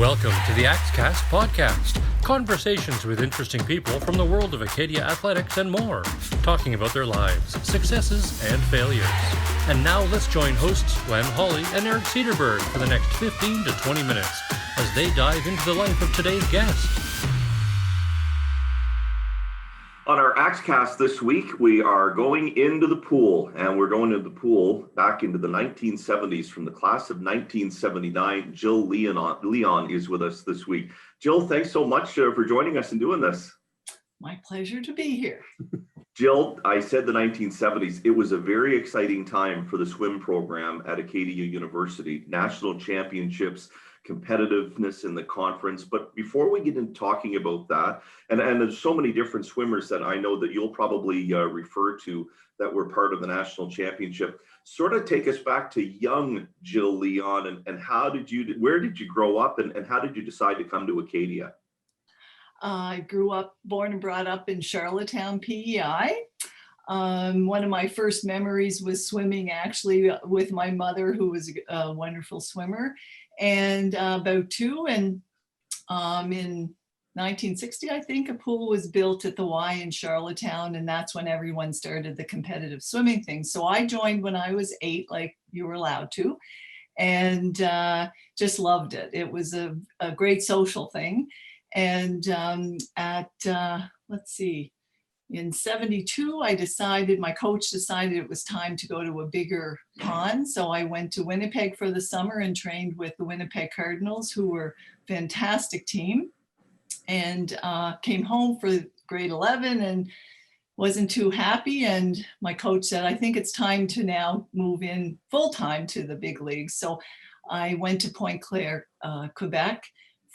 Welcome to the Axettes podcast, conversations with interesting people from the world of Acadia athletics and more, talking about their lives, successes, and failures. And now let's join hosts Glenn Hawley and Eric Cederberg for the next 15 to 20 minutes as they dive into the life of today's guest. On our Axecast this week, we are going into the pool, and we're going into the pool back into the 1970s from the class of 1979. Jill Leon is with us this week. Jill, thanks so much for joining us and doing this. My pleasure to be here. Jill, I said the 1970s. It was a very exciting time for the swim program at Acadia University. National championships, competitiveness in the conference. But before we get into talking about that, and there's so many different swimmers that I know that you'll probably refer to that were part of the national championship, sort of take us back to young Jill Leon and where did you grow up and how did you decide to come to Acadia? I grew up, born and brought up in Charlottetown, PEI. One of my first memories was swimming actually with my mother, who was a wonderful swimmer, and about two. And in 1960, I think, a pool was built at the Y in Charlottetown, and that's when everyone started the competitive swimming thing. So I joined when I was 8, like you were allowed to, and just loved it. It was a great social thing. And in 72, my coach decided it was time to go to a bigger pond. So I went to Winnipeg for the summer and trained with the Winnipeg Cardinals, who were a fantastic team, and came home for grade 11 and wasn't too happy. And my coach said, I think it's time to now move in full time to the big leagues. So I went to Pointe Claire, Quebec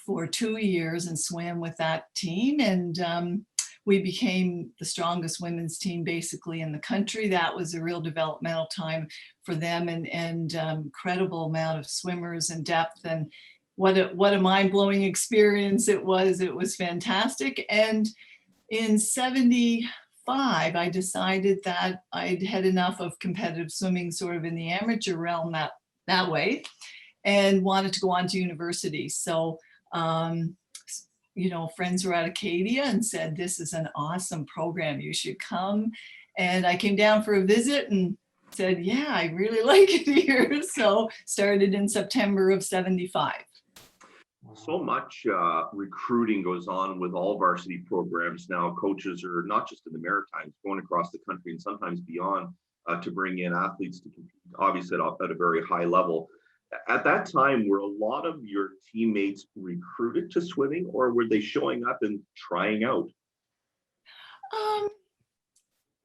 for 2 years and swam with that team. And we became the strongest women's team basically in the country. That was a real developmental time for them, and incredible amount of swimmers and depth, and what a mind-blowing experience it was. It was fantastic. And in 75, I decided that I'd had enough of competitive swimming sort of in the amateur realm that way, and wanted to go on to university. So friends were at Acadia and said, this is an awesome program, you should come. And I came down for a visit and said, yeah, I really like it here. So started in September of 75. So much recruiting goes on with all varsity programs now. Coaches are not just in the Maritimes, going across the country and sometimes beyond to bring in athletes to compete, obviously at a very high level. At that time, were a lot of your teammates recruited to swimming, or were they showing up and trying out?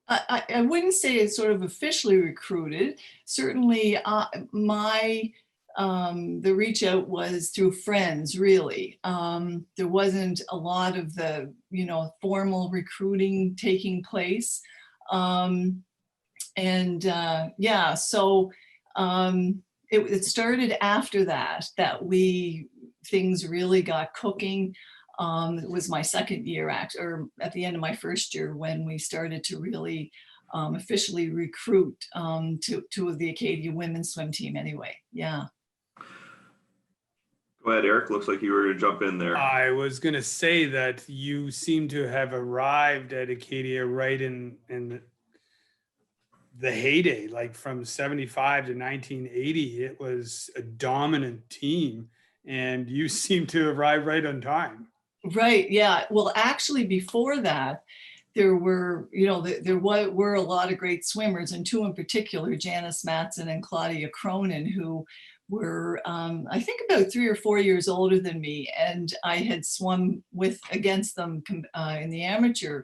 I wouldn't say it's sort of officially recruited. Certainly, the reach out was through friends, really. There wasn't a lot of the, formal recruiting taking place. It started after that things really got cooking. It was my second year, or at the end of my first year, when we started to really officially recruit to the Acadia women's swim team anyway. Yeah. Go ahead, Eric. Looks like you were going to jump in there. I was going to say that you seem to have arrived at Acadia right in the heyday, like from 75 to 1980. It was a dominant team, and you seem to arrive right on time. Right. Yeah. Well, actually, before that, there were a lot of great swimmers, and two in particular, Janice Matson and Claudia Cronin, who were, I think, about 3 or 4 years older than me, and I had swum against them in the amateur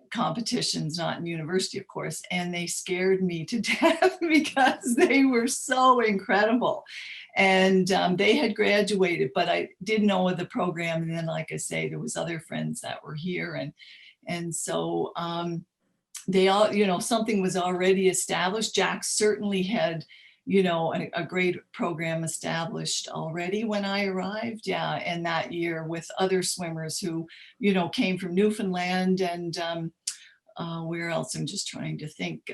competitions, not in university, of course, and they scared me to death because they were so incredible. And they had graduated, but I didn't know of the program. And then, like I say, there was other friends that were here, and so they all, something was already established. Jack certainly had, a great program established already when I arrived. Yeah, and that year with other swimmers who, came from Newfoundland and where else? I'm just trying to think.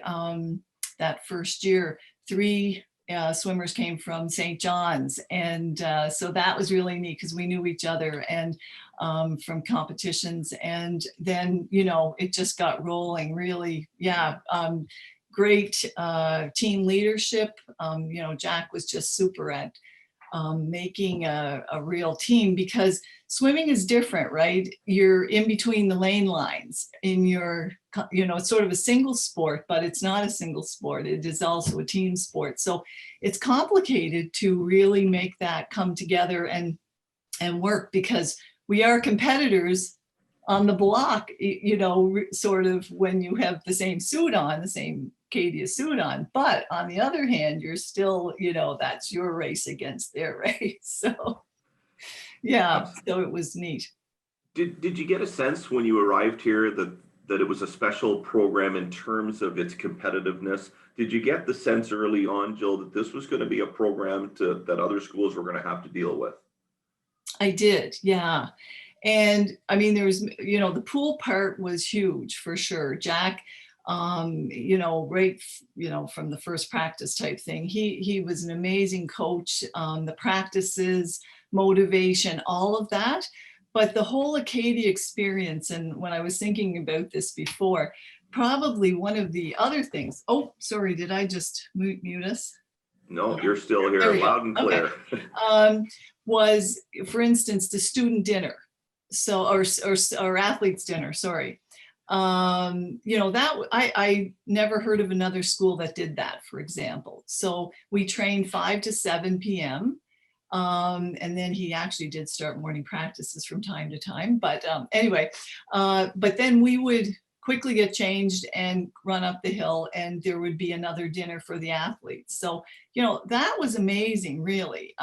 That first year, 3 swimmers came from St. John's. And so that was really neat because we knew each other and from competitions. And then, it just got rolling really. Yeah. Great team leadership. Jack was just super at making a real team, because swimming is different, right? You're in between the lane lines in your, it's sort of a single sport, but it's not a single sport. It is also a team sport. So it's complicated to really make that come together and work, because we are competitors on the block, sort of when you have the same suit on, the same Acadia suit on. But on the other hand, you're still, that's your race against their race. So yeah, so it was neat. Did you get a sense when you arrived here that it was a special program in terms of its competitiveness? Did you get the sense early on, Jill, that this was going to be a program that other schools were going to have to deal with? I did, yeah. And I mean, there was, the pool part was huge for sure. Jack, right, from the first practice type thing, he was an amazing coach. The practices, motivation, all of that. But the whole Acadia experience, and when I was thinking about this before, probably one of the other things, oh, sorry, did I just mute us? No, you're still here, loud and clear. Okay. Was, for instance, the student dinner. So, or athletes dinner, sorry. That I never heard of another school that did that, for example. So we trained 5 to 7 p.m. And then he actually did start morning practices from time to time. But anyway, but then we would quickly get changed and run up the hill, and there would be another dinner for the athletes. So, that was amazing, really.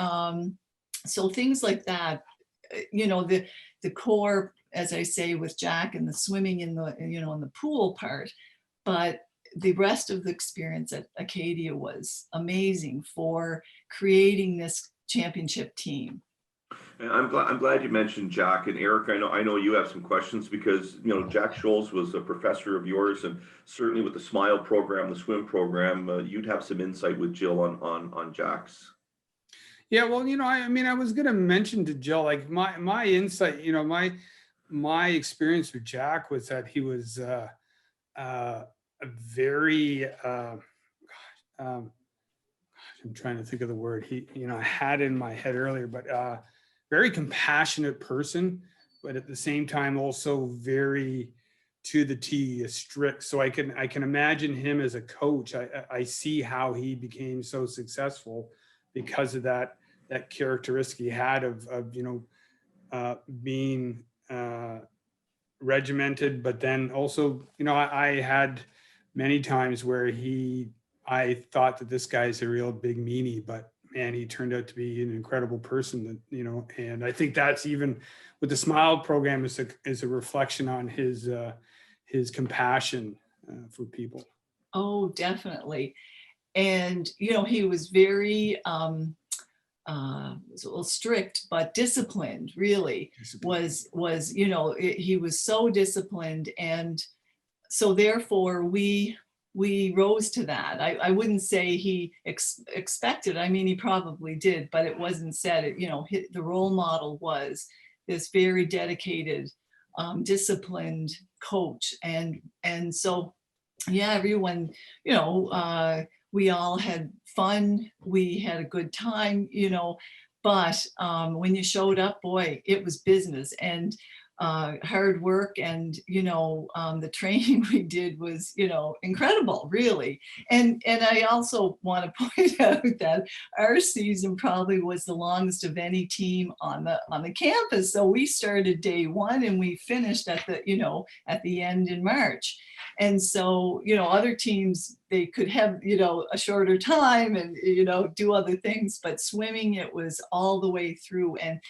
So things like that, the core, as I say, with Jack and the swimming in the, in the pool part, but the rest of the experience at Acadia was amazing for creating this championship team. And I'm glad you mentioned Jack. And Eric, I know you have some questions, because Jack Scholz was a professor of yours, and certainly with the SMILE program, the swim program, you'd have some insight with Jill on Jack's. Yeah, well, I was going to mention to Jill, like my insight, my experience with Jack was that he was a very, I'm trying to think of the word I had in my head earlier, but very compassionate person, but at the same time also very to the T, strict. So I can imagine him as a coach. I see how he became so successful because of that characteristic he had of being regimented, but then also, I had many times where I thought that this guy's a real big meanie, but man, he turned out to be an incredible person that, and I think that's even with the SMILE program is a reflection on his compassion for people. Oh, definitely. And, he was very, was a little strict, but disciplined, really. He was so disciplined. And so therefore we rose to that. I wouldn't say he expected, he probably did, but it wasn't said. The role model was this very dedicated, disciplined coach. And so, yeah, everyone, we all had fun. We had a good time, but when you showed up, boy, it was business and hard work. And, the training we did was, incredible, really. And I also want to point out that our season probably was the longest of any team on the campus. So we started day one and we finished at the end in March. And so, other teams, they could have, a shorter time and, do other things, but swimming, it was all the way through. And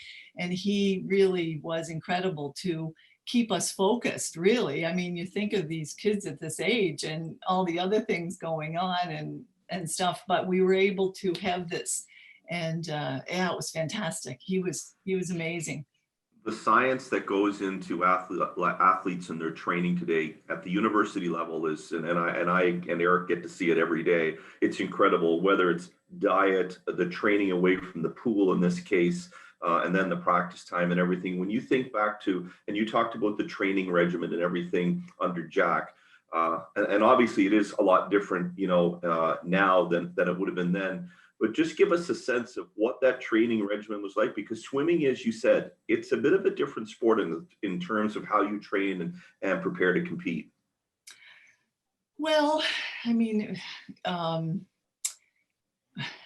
he really was incredible to keep us focused, really. You think of these kids at this age and all the other things going on and stuff, but we were able to have this. And it was fantastic. He was amazing. The science that goes into athletes and their training today at the university level is, and I and Eric get to see it every day. It's incredible, whether it's diet, the training away from the pool in this case, and then the practice time and everything. When you think back to, and you talked about the training regimen and everything under Jack, and obviously it is a lot different, now than it would have been then. But just give us a sense of what that training regimen was like, because swimming, as you said, it's a bit of a different sport in terms of how you train and prepare to compete. Well, I mean,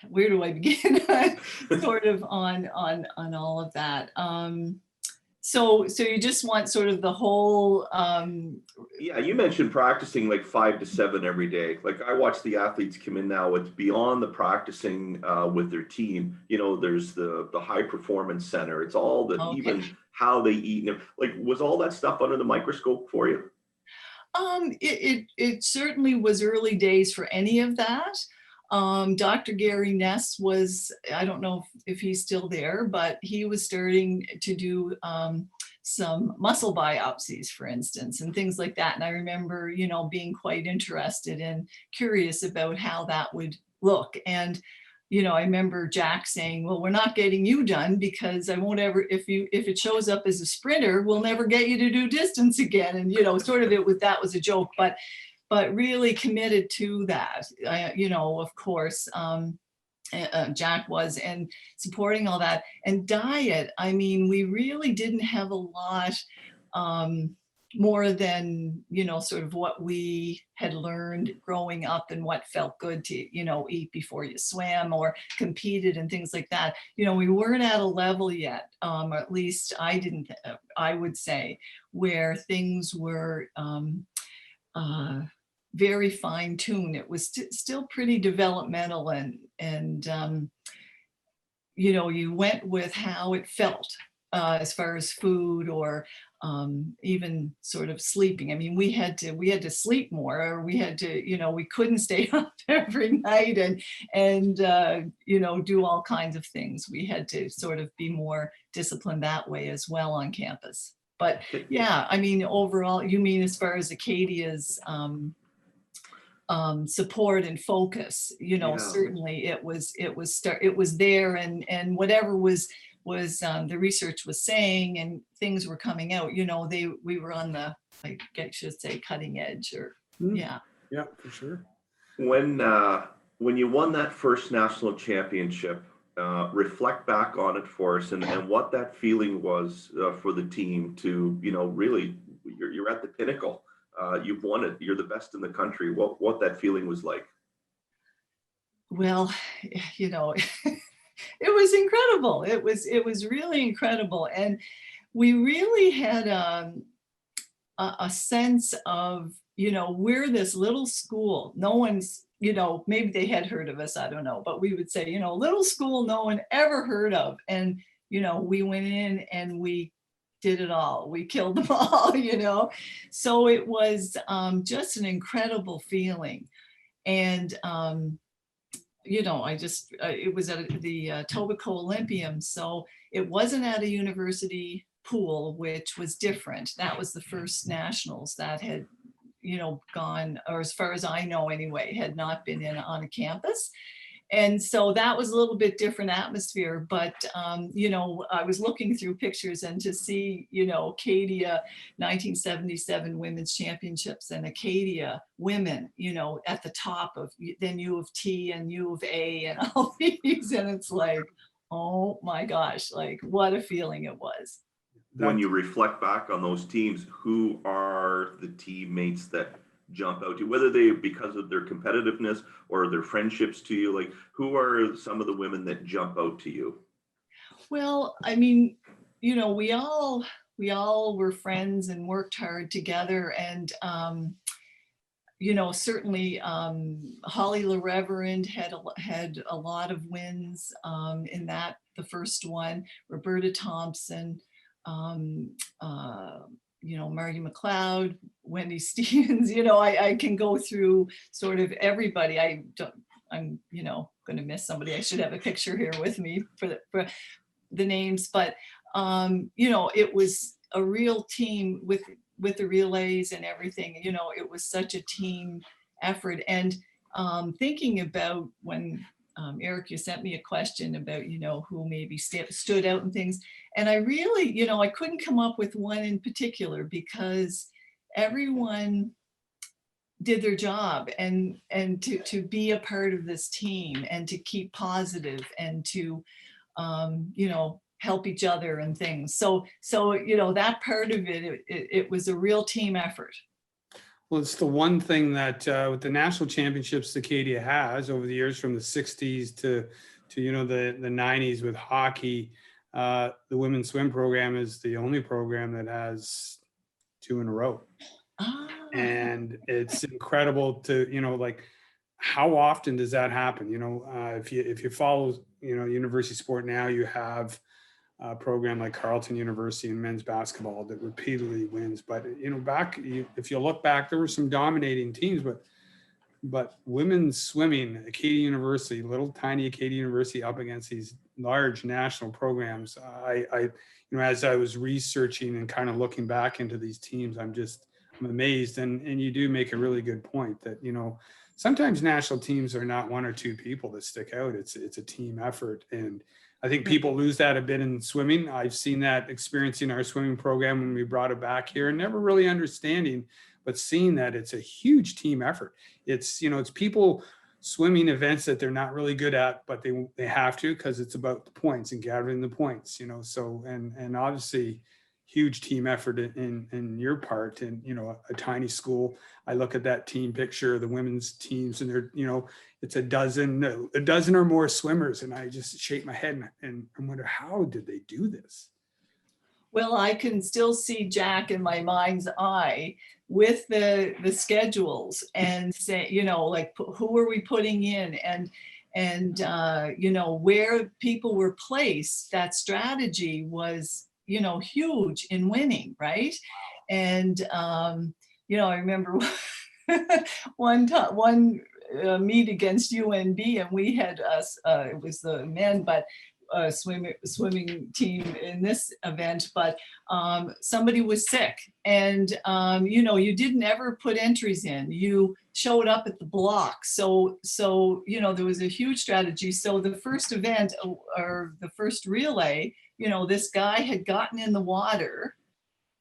where do I begin? Sort of on all of that. So you just want sort of the whole. Yeah, you mentioned practicing like 5 to 7 every day. Like I watch the athletes come in now. It's beyond the practicing with their team. There's the high performance center. It's all the even how they eat. Like, was all that stuff under the microscope for you? It certainly was early days for any of that. Dr. Gary Ness was, I don't know if he's still there, but he was starting to do some muscle biopsies, for instance, and things like that. And I remember, being quite interested and curious about how that would look. And, I remember Jack saying, well, we're not getting you done because I won't ever, if it shows up as a sprinter, we'll never get you to do distance again. And, sort of that was a joke, but really committed to that, of course, Jack was, and supporting all that. And diet, I mean, we really didn't have a lot more than, sort of what we had learned growing up and what felt good to, eat before you swam or competed and things like that. We weren't at a level yet, or at least I would say, where things were very fine-tuned. It was still pretty developmental, and you went with how it felt as far as food or even sort of sleeping. I mean, we had to sleep more, or we had to, we couldn't stay up every night and do all kinds of things. We had to sort of be more disciplined that way as well on campus. But yeah, I mean, overall, you mean as far as Acadia's support and focus, Yeah. Certainly it was there, and whatever was the research was saying and things were coming out, we were on the, I should say, cutting edge, or yeah, for sure. When you won that first national championship, reflect back on it for us, and what that feeling was for the team to, really, you're at the pinnacle. You've won it. You're the best in the country. What that feeling was like? Well, it was incredible. It was really incredible, and we really had a sense of, we're this little school. No one's, maybe they had heard of us, I don't know, but we would say, little school no one ever heard of, and we went in and we did it all. We killed them all, So it was just an incredible feeling. And, it was at the Tobico Olympium. So it wasn't at a university pool, which was different. That was the first nationals that had, gone, or as far as I know anyway, had not been on a campus. And so that was a little bit different atmosphere, but, I was looking through pictures, and to see, Acadia 1977 Women's Championships and Acadia women, at the top of then U of T and U of A and all these, and it's like, oh my gosh, like what a feeling it was. When you reflect back on those teams, who are the teammates that jump out to you, whether they because of their competitiveness or their friendships to you? Like, who are some of the women that jump out to you? Well, I mean, we all were friends and worked hard together, and certainly Holly LaReverend had a lot of wins in that, the first one. Roberta Thompson, Marty McLeod, Wendy Stevens, I can go through sort of everybody. I'm going to miss somebody. I should have a picture here with me for the names, but it was a real team with the relays and everything. It was such a team effort. And thinking about when Eric, you sent me a question about, who maybe stood out and things. And I really, I couldn't come up with one in particular because everyone did their job and to be a part of this team and to keep positive and to, help each other and things. So, that part of it was a real team effort. Well, it's the one thing that with the national championships Acadia has over the years, from the 60s to the 90s with hockey, the women's swim program is the only program that has 2 in a row. Ah. And it's incredible to, like, how often does that happen? If you follow, university sport now, you have a program like Carleton University in men's basketball that repeatedly wins. But, if you look back, there were some dominating teams, but women's swimming, Acadia University, little tiny Acadia University up against these large national programs. As I was researching and kind of looking back into these teams, I'm amazed. And you do make a really good point that, sometimes national teams are not 1 or 2 people that stick out. It's a team effort. And I think people lose that a bit in swimming. I've seen that experiencing our swimming program when we brought it back here, and never really understanding, but seeing that it's a huge team effort. It's, it's people swimming events that they're not really good at, but they have to, because it's about the points and gathering the points, so, and obviously huge team effort in your part. And, a tiny school, I look at that team picture, the women's teams, and they're, it's a dozen or more swimmers. And I just shake my head and wonder, how did they do this? Well, I can still see Jack in my mind's eye with the schedules and say, like, who are we putting in, and where people were placed. That strategy was, huge in winning, right? And I remember one meet against UNB, and we had it was the men, but swimming team in this event, but somebody was sick, and you didn't ever put entries in. You showed up at the block, so there was a huge strategy. So the first event, or the first relay, this guy had gotten in the water,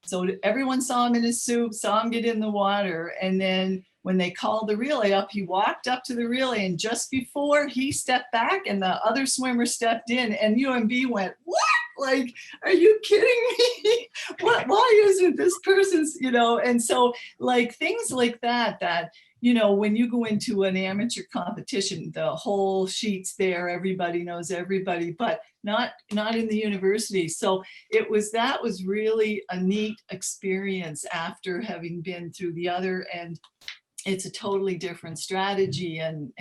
so everyone saw him in his suit, saw him get in the water, and then when they called the relay up, he walked up to the relay, and just before he stepped back and the other swimmer stepped in, and UMB went, "What? Like, are you kidding me? What? Why isn't this person's, And so, like, things like that, when you go into an amateur competition, the whole sheet's there, everybody knows everybody, but not in the university. So that was really a neat experience after having been through the other, and it's a totally different strategy and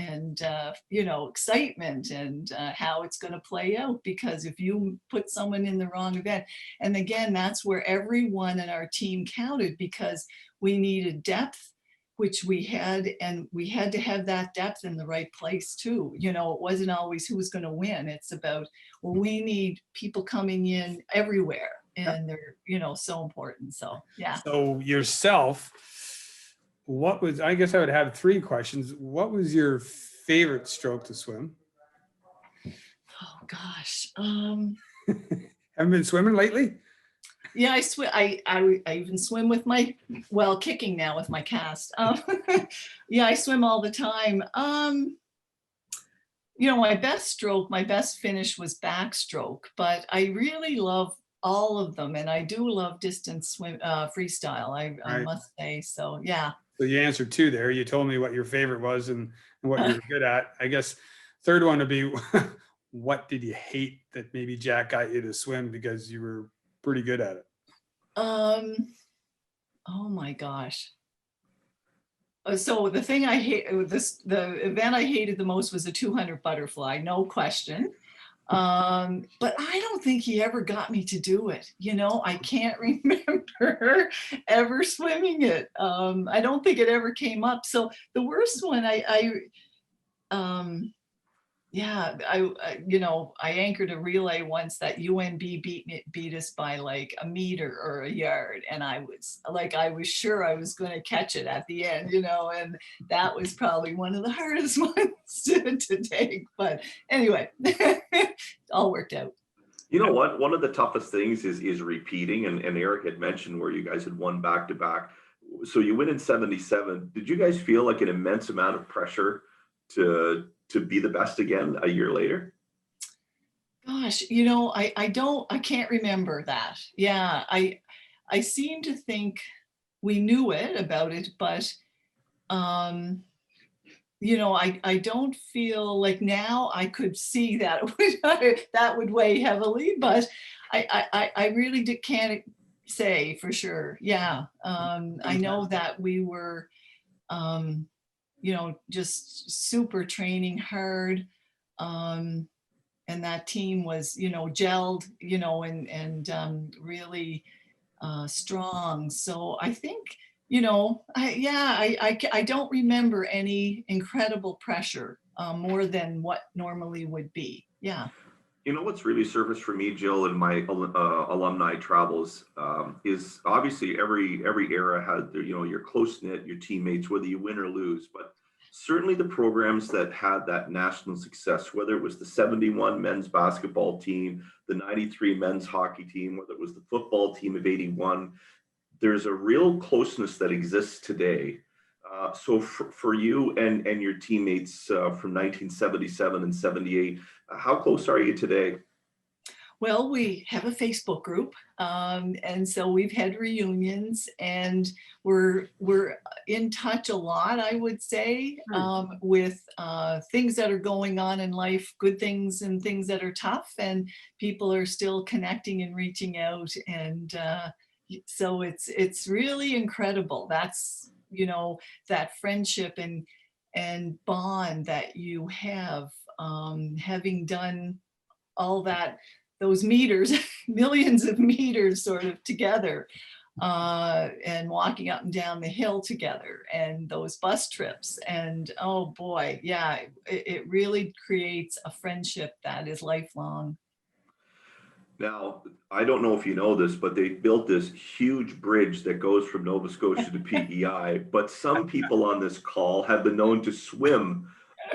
excitement and how it's going to play out, because if you put someone in the wrong event, and again, that's where everyone in our team counted, because we needed depth, which we had, and we had to have that depth in the right place too. It wasn't always who was going to win. It's about, well, we need people coming in everywhere, and they're, so important. So, yeah. So yourself, I guess I would have 3 questions. What was your favorite stroke to swim? Oh gosh. Haven't been swimming lately? Yeah, I swim. I even swim with kicking now with my cast. Yeah, I swim all the time. My best finish was backstroke, but I really love all of them, and I do love distance swim, freestyle. I must say. So yeah. So you answered 2 there. You told me what your favorite was and what you were good at. I guess third one would be, what did you hate that maybe Jack got you to swim because you were pretty good at it? Oh my gosh. So the thing I hate, the event I hated the most was a 200 butterfly, no question. But I don't think he ever got me to do it. I can't remember ever swimming it. I don't think it ever came up. So the worst one, Yeah, I anchored a relay once that UNB beat us by like a meter or a yard, and I was sure I was going to catch it at the end, and that was probably one of the hardest ones to take. But anyway, all worked out. You know what? One of the toughest things is repeating, and Eric had mentioned where you guys had won back to back. So you win in 77. Did you guys feel like an immense amount of pressure to be the best again a year later? Gosh, I can't remember that. Yeah, I seem to think we knew about it, but I don't feel like now I could see that that would weigh heavily, but I really can't say for sure. Yeah, I know that we were, just super training hard. And that team was, gelled, and really strong. So I think, I don't remember any incredible pressure more than what normally would be. Yeah. You know what's really surfaced for me, Jill, in my alumni travels is obviously every era had your close knit, your teammates, whether you win or lose. But certainly the programs that had that national success, whether it was the 71 men's basketball team, the 93 men's hockey team, whether it was the football team of 81, there's a real closeness that exists today. So for you and your teammates from 1977 and 78, how close are you today? Well, we have a Facebook group, and so we've had reunions, and we're in touch a lot, I would say, with things that are going on in life, good things and things that are tough, and people are still connecting and reaching out, and so it's really incredible. That's that friendship and bond that you have, having done all that, those meters, millions of meters sort of together, and walking up and down the hill together, and those bus trips. And oh boy, yeah, it really creates a friendship that is lifelong. Now, I don't know if you know this, but they built this huge bridge that goes from Nova Scotia to PEI, but some people on this call have been known to swim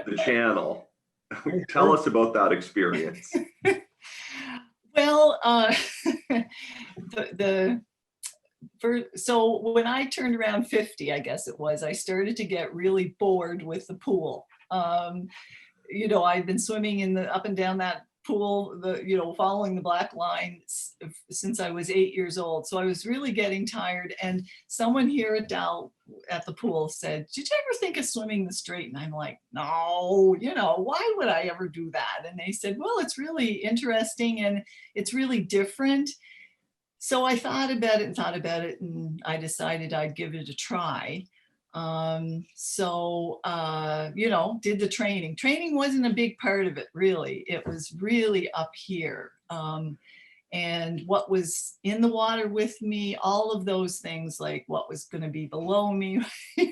the channel. Tell us about that experience. Well, so when I turned around 50, I guess it was, I started to get really bored with the pool. I'd been swimming up and down that pool, following the black line since I was 8 years old. So I was really getting tired. And someone here at the pool said, "Did you ever think of swimming the Strait?" And I'm like, "No, why would I ever do that?" And they said, "Well, it's really interesting and it's really different." So I thought about it, and I decided I'd give it a try. Did the training. Training wasn't a big part of it, really. It was really up here. And what was in the water with me, all of those things, like what was going to be below me,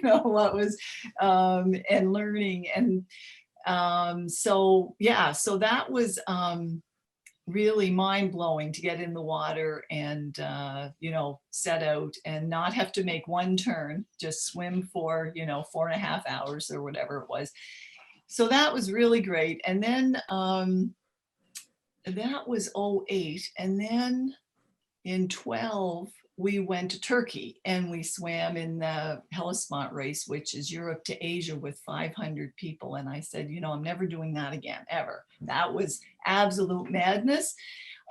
what was, and learning. And so that was really mind-blowing to get in the water and set out and not have to make one turn, just swim for 4.5 hours or whatever it was. So that was really great. And then that was 2008, and then in 2012 we went to Turkey and we swam in the Hellespont race, which is Europe to Asia with 500 people. And I said, I'm never doing that again, ever. That was absolute madness.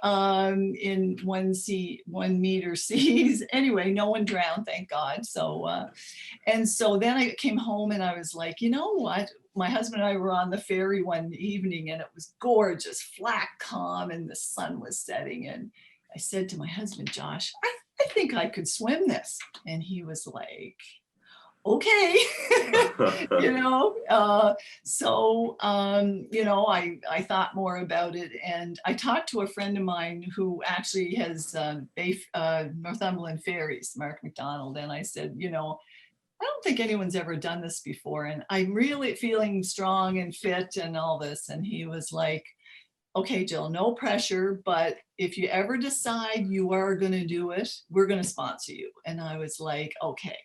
In 1 meter seas. Anyway, no one drowned, thank God. So, and so then I came home and I was like, you know what? My husband and I were on the ferry one evening and it was gorgeous, flat, calm, and the sun was setting. And I said to my husband, Josh, I think I could swim this. And he was like, okay. I thought more about it, and I talked to a friend of mine who actually has Northumberland Ferries, Mark McDonald, and I said, I don't think anyone's ever done this before. And I'm really feeling strong and fit and all this. And he was like, okay, Jill, no pressure, but if you ever decide you are going to do it, we're going to sponsor you. And I was like, okay.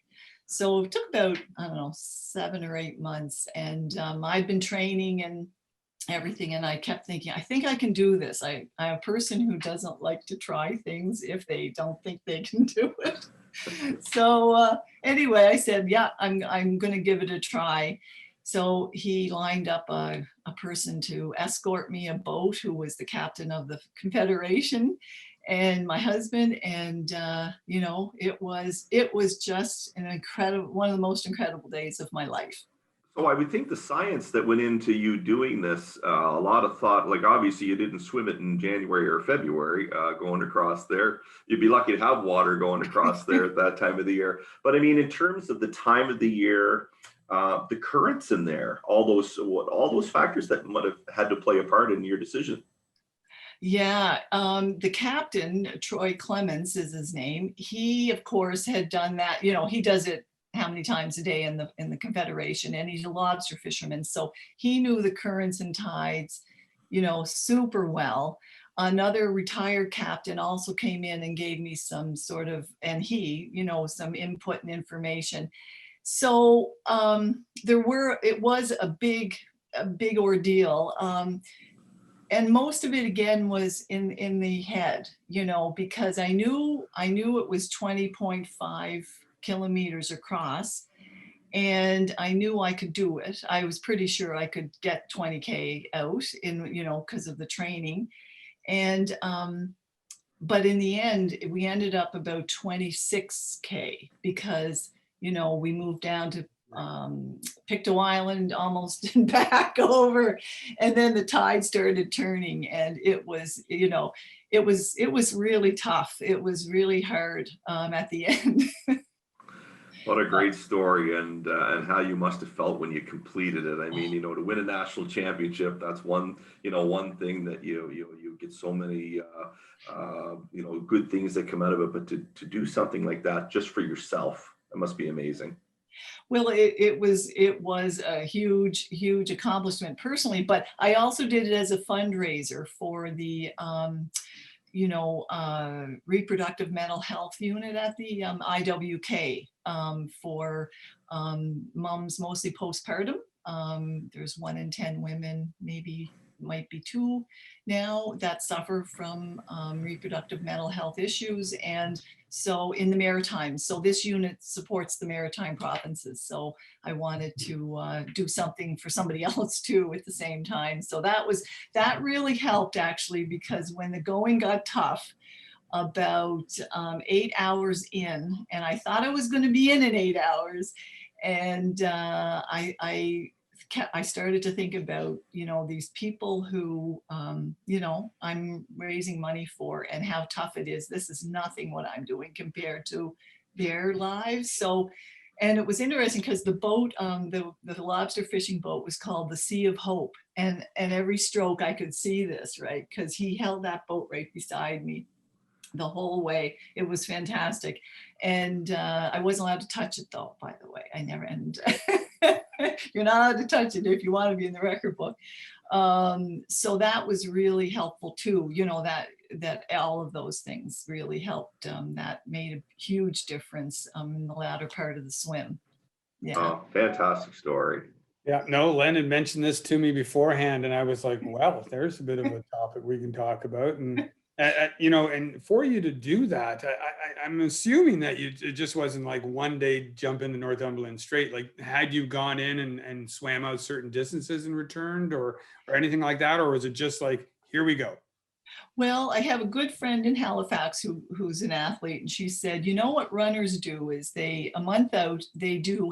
So it took about, I don't know, 7 or 8 months. And I'd been training and everything. And I kept thinking, I think I can do this. I'm a person who doesn't like to try things if they don't think they can do it. So anyway, I said, yeah, I'm going to give it a try. So he lined up a person to escort me a boat who was the captain of the Confederation and my husband. And, you know, it was just an incredible, one of the most incredible days of my life. So I would think the science that went into you doing this, a lot of thought, like obviously you didn't swim it in January or February going across there. You'd be lucky to have water going across there at that time of the year. But I mean, in terms of the time of the year, the currents in there, all those factors that might have had to play a part in your decision. Yeah, the captain, Troy Clements is his name. He, of course, had done that. You know, he does it how many times a day in the Confederation, and he's a lobster fisherman, so he knew the currents and tides, you know, super well. Another retired captain also came in and gave me some sort of, and he, you know, some input and information. So it was a big ordeal. And most of it again was in the head, you know, because I knew it was 20.5 kilometers across, and I knew I could do it. I was pretty sure I could get 20K out in, you know, because of the training. And but in the end, we ended up about 26K because, you know, we moved down to Pictou Island almost and back over, and then the tide started turning, and it was, you know, it was really tough. It was really hard at the end. What a great story, and how you must have felt when you completed it. I mean, you know, to win a national championship, that's one thing that you get so many you know, good things that come out of it, but to do something like that just for yourself, it must be amazing. Well, it was a huge accomplishment personally, but I also did it as a fundraiser for the you know, reproductive mental health unit at the IWK for moms, mostly postpartum. There's 1 in 10 women, maybe might be 2 now, that suffer from reproductive mental health issues. And so in the Maritimes, so this unit supports the Maritime provinces. So I wanted to do something for somebody else too at the same time. So that really helped actually, because when the going got tough, about 8 hours in, and I thought I was going to be in 8 hours, and I started to think about, you know, these people who, you know, I'm raising money for, and how tough it is. This is nothing what I'm doing compared to their lives. So, and it was interesting because the boat, the lobster fishing boat was called the Sea of Hope. And every stroke I could see this, right? Because he held that boat right beside me the whole way. It was fantastic. And I wasn't allowed to touch it though, by the way. I never, and you're not allowed to touch it if you want to be in the record book. So that was really helpful too. You know, that all of those things really helped. That made a huge difference in the latter part of the swim. Yeah. Oh, fantastic story. Yeah, no, Len had mentioned this to me beforehand, and I was like, well, there's a bit of a topic we can talk about. And you know, and for you to do that, I'm assuming that it just wasn't like one day jump in the Northumberland Strait. Like, had you gone in and swam out certain distances and returned, or anything like that, or was it just like, here we go? Well, I have a good friend in Halifax who's an athlete, and she said, you know what runners do is a month out, they do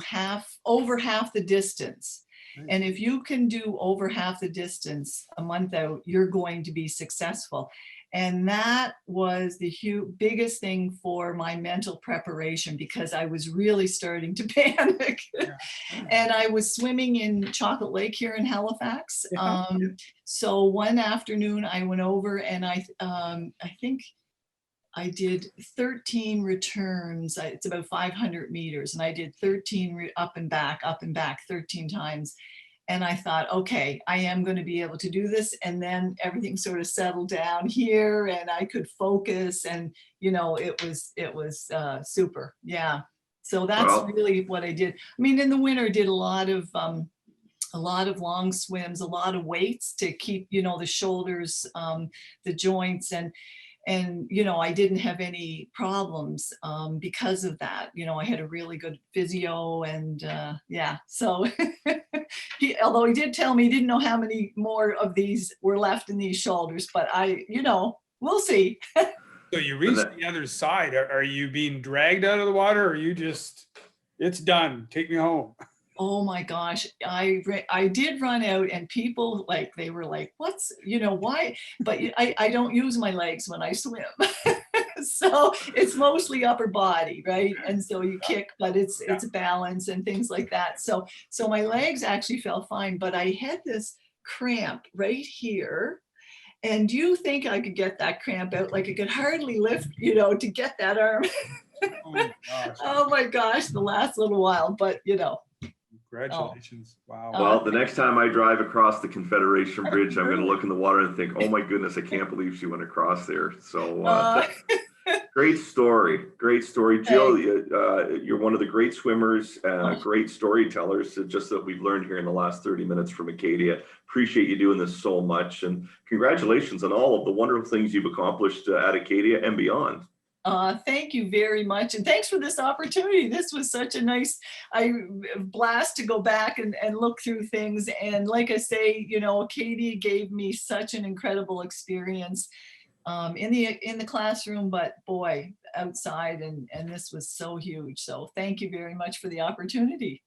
over half the distance. And if you can do over half the distance a month out, you're going to be successful. And that was the biggest thing for my mental preparation, because I was really starting to panic. Yeah. And I was swimming in Chocolate Lake here in Halifax. So one afternoon I went over, and I think I did 13 returns. It's about 500 meters, and I did 13 up and back 13 times. And I thought, okay, I am going to be able to do this. And then everything sort of settled down here, and I could focus, and it was super. Yeah. So that's really what I did. I mean, in the winter, did a lot of long swims, a lot of weights to keep, the shoulders, the joints, and I didn't have any problems because of that. I had a really good physio, and yeah. So although he did tell me he didn't know how many more of these were left in these shoulders, but we'll see. So you reached the other side. Are you being dragged out of the water, or are you just, it's done, take me home? Oh my gosh, I did run out, and people they were like, what's, why? But I don't use my legs when I swim. So it's mostly upper body, right? And so you kick, but it's balance and things like that. So my legs actually felt fine, but I had this cramp right here. And do you think I could get that cramp out? I could hardly lift, to get that arm. Oh my gosh. Oh my gosh, the last little while, but Congratulations. Wow. Well, the next time I drive across the Confederation Bridge, I'm going to look in the water and think, oh my goodness, I can't believe she went across there. So great story. Jill, you're one of the great swimmers, great storytellers, just that we've learned here in the last 30 minutes from Acadia. Appreciate you doing this so much. And congratulations on all of the wonderful things you've accomplished at Acadia and beyond. Thank you very much. And thanks for this opportunity. This was such a nice blast to go back and look through things. And like I say, Acadia gave me such an incredible experience in the classroom, but boy, outside, and this was so huge. So thank you very much for the opportunity.